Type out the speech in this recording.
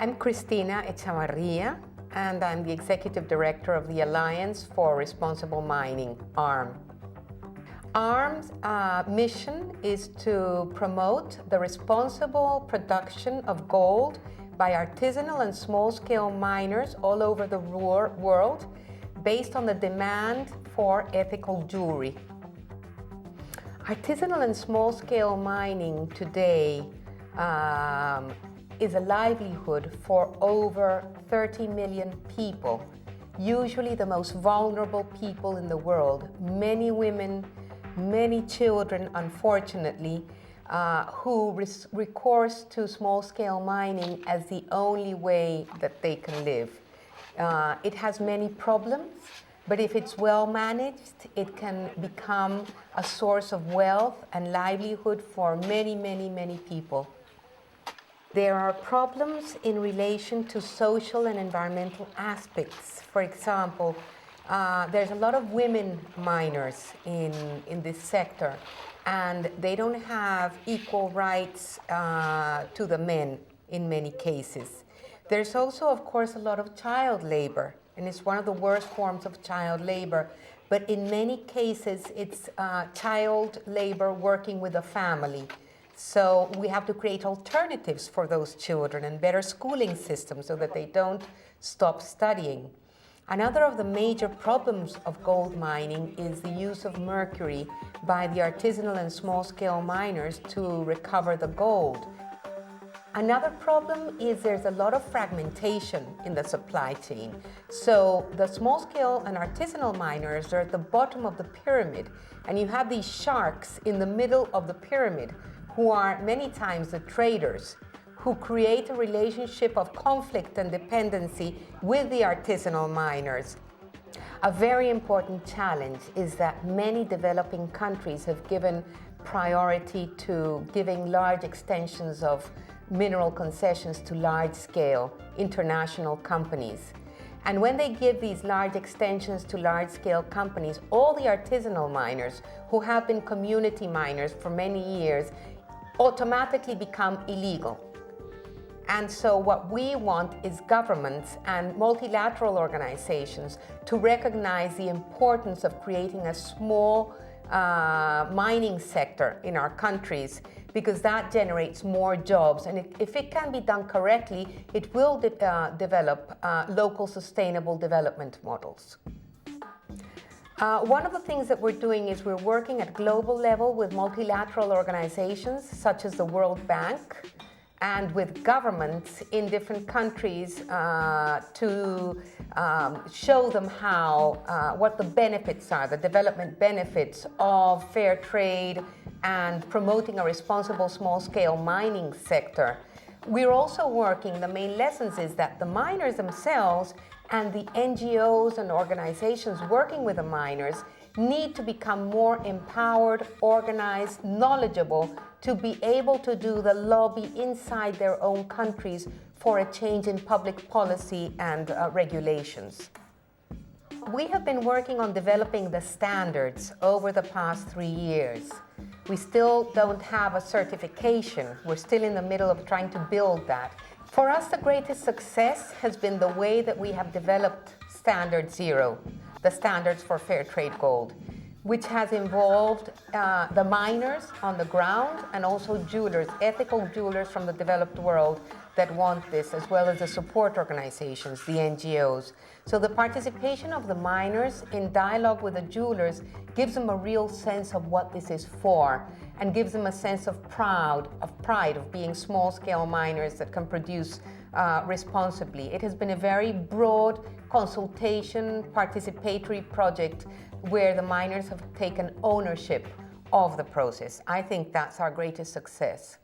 I'm Cristina Echavarría, and I'm the Executive Director of the Alliance for Responsible Mining, ARM. ARM's mission is to promote the responsible production of gold by artisanal and small-scale miners all over the world based on the demand for ethical jewelry. Artisanal and small-scale mining today is a livelihood for over 30 million people, usually the most vulnerable people in the world, many women, many children, unfortunately, who recourse to small-scale mining as the only way that they can live. It has many problems, but if it's well managed, it can become a source of wealth and livelihood for many, many, many people. There are problems in relation to social and environmental aspects. For example, there's a lot of women miners in this sector, and they don't have equal rights to the men in many cases. There's also, of course, a lot of child labor, and it's one of the worst forms of child labor. But in many cases, it's child labor working with a family. So we have to create alternatives for those children and better schooling systems so that they don't stop studying. Another of the major problems of gold mining is the use of mercury by the artisanal and small-scale miners to recover the gold. Another problem is there's a lot of fragmentation in the supply chain. So the small-scale and artisanal miners are at the bottom of the pyramid, and you have these sharks in the middle of the pyramid who are many times the traders, who create a relationship of conflict and dependency with the artisanal miners. A very important challenge is that many developing countries have given priority to giving large extensions of mineral concessions to large-scale international companies. And when they give these large extensions to large-scale companies, all the artisanal miners who have been community miners for many years automatically become illegal. And so what we want is governments and multilateral organizations to recognize the importance of creating a small mining sector in our countries, because that generates more jobs. And if it can be done correctly, it will develop local sustainable development models. One of the things that we're doing is we're working at global level with multilateral organizations such as the World Bank and with governments in different countries to show them what the benefits are, the development benefits of fair trade and promoting a responsible small-scale mining sector. We're also working, the main lessons is that the miners themselves and the NGOs and organizations working with the miners need to become more empowered, organized, knowledgeable to be able to do the lobby inside their own countries for a change in public policy and regulations. We have been working on developing the standards over the past 3 years. We still don't have a certification. We're still in the middle of trying to build that. For us, the greatest success has been the way that we have developed Standard Zero, the standards for fair trade gold, which has involved the miners on the ground and also jewelers, ethical jewelers from the developed world that want this, as well as the support organizations, the NGOs. So the participation of the miners in dialogue with the jewelers gives them a real sense of what this is for, and gives them a sense of pride of being small-scale miners that can produce responsibly. It has been a very broad consultation, participatory project where the miners have taken ownership of the process. I think that's our greatest success.